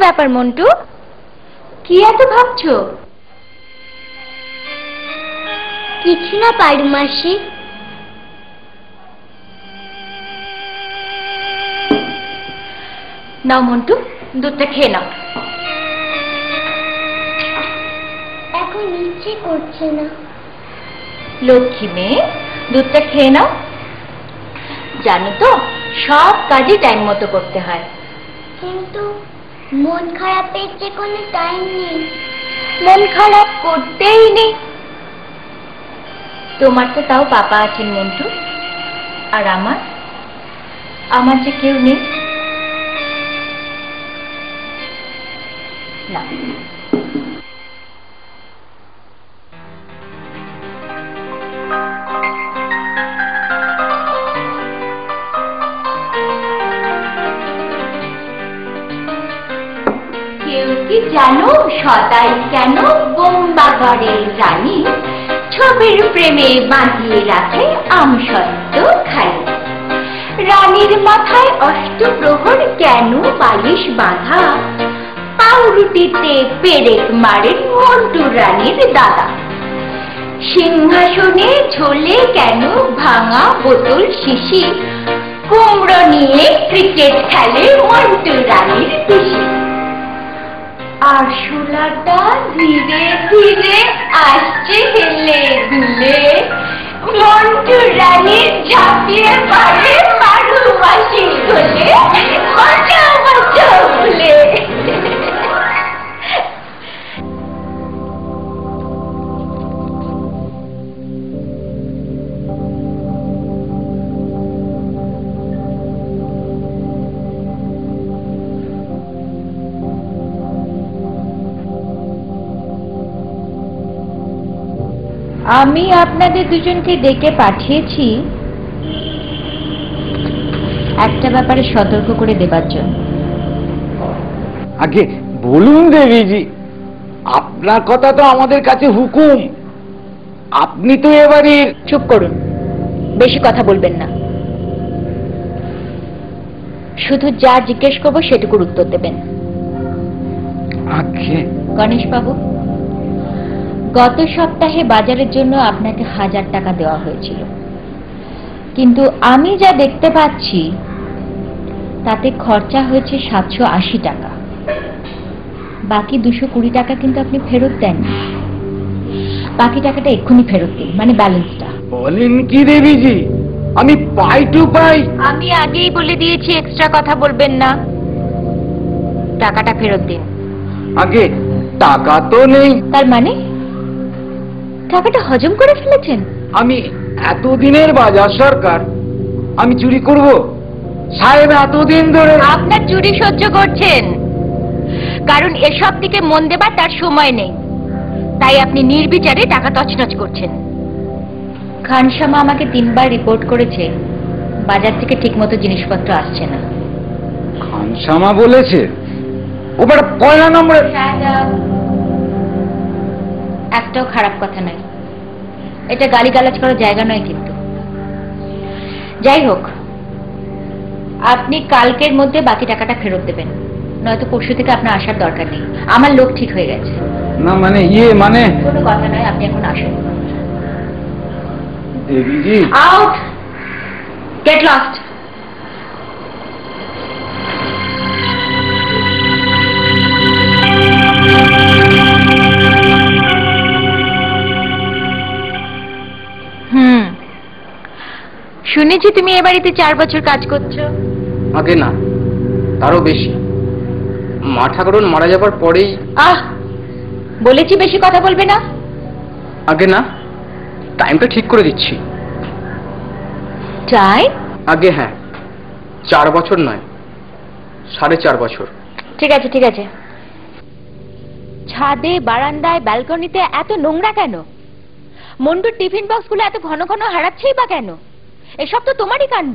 ব্যাপার মন্টু, কি এত ভাবছো? কিছু না পারু মাসি। নাও মন্টু, দুধটা খেয়ে নাও। এখন ইচ্ছে করছে না। লক্ষ্মী মেয়ে, দুধটা খেয়ে নাও। জানো তো, সব কাজই টাইম মতো করতে হয়। কিন্তু মন খারাপের যে কোনো টাইম নেই। মন খারাপ করতেই নেই? তোমার তো তাও পাপা আছেন মন্টু, আর আমার যে কেউ নেই। না, কেউ কি জানো সদাই কেন বোম্বাগড়ের রানী ছবির প্রেমে বাঁধিয়ে রাখে আমসত্ব খাই? রানীর মাথায় অষ্টপ্রহর কেন বালিশ বাঁধা? পাউরুটিতে পেরেক মারেন মন্টু রানীর দাদা। সিংহাসনে ঝোলে কেন ভাঙা বোতল শিশি? কুমড়ো নিয়ে ক্রিকেট খেলে মন্টু রানীর পিসি। আর শোলাটা ধীরে ধীরে আসছে হেলে দুলে, মন্টু রানীর ঝাঁপিয়ে পারে পারু মাসির কোলে, বাঁচাও বাঁচাও বলে। আমি আপনাদের দুজনকে ডেকে পাঠিয়েছি একটা ব্যাপারে সতর্ক করে দেবার জন্য। আগে বলুন দেবীজি, আপনার কথা তো আমাদের কাছে হুকুম। আপনি তো এবারে। চুপ করুন, বেশি কথা বলবেন না। শুধু যা জিজ্ঞেস করবো সেটুকুর উত্তর দেবেন। আগে গণেশ বাবু, গত সপ্তাহে বাজারের জন্য আপনাকে 1000 টাকা দেওয়া হয়েছিল, কিন্তু আমি যা দেখতে পাচ্ছি তাতে খরচা হয়েছে 780 টাকা। বাকি 220 টাকা কিন্তু আপনি ফেরত দেন। বাকি টাকাটা এক্ষুনি ফেরত দিন, মানে ব্যালেন্সটা। বলেন কি দেবীজি, আমি পাই টু পাই? আমি আগেই বলে দিয়েছি এক্সট্রা কথা বলবেন না। টাকাটা ফেরত দিন। আগে টাকা তো নেই। তার মানে টাকাটা হজম করে ফেলেছেন? আমি এতদিনের বাজার সরকার, আমি চুরি করব? সাহেব এতদিন ধরে। আপনার চুরি সহ্য করছেন কারণ এসব দিকে মন দেবার তার সময় নেই, তাই আপনি নির্বিচারে টাকা তছনছ করছেন। খানসামা আমাকে 3 বার রিপোর্ট করেছে বাজার থেকে ঠিকমতো জিনিসপত্র আসছে না। খানসামা বলেছে? ও বড় পয়লা নম্বরে। একটাও খারাপ কথা নয়, এটা গালিগালাজ করার জায়গা নয়। কিন্তু যাই হোক, আপনি কালকের মধ্যে বাকি টাকাটা ফেরত দেবেন, নয়তো পরশু থেকে আপনার আসার দরকার নেই। আমার লোক ঠিক হয়ে গেছে। না মানে মানে কোনো কথা নয়, আপনি এখন আসুন। দেবীজি। Out, get lost. শুনেছি তুমি এ বাড়িতে 4 বছর কাজ করছো। আগে না, তারও বেশি। মা ঠাকুরন মারা যাবার পরেই। বলেছি বেশি কথা বলবে না। আগে না, টাইমটা ঠিক করে দিচ্ছি। টাইম? আগে হ্যাঁ, 4 বছর নয়, 4.5 বছর। ঠিক আছে ঠিক আছে। ছাদে, বারান্দায়, ব্যালকনিতে এত নোংরা কেন? মন্টুর টিফিন বক্সগুলো এত ঘন ঘন হারাচ্ছেই বা কেন? এসব তো তোমারই কাণ্ড।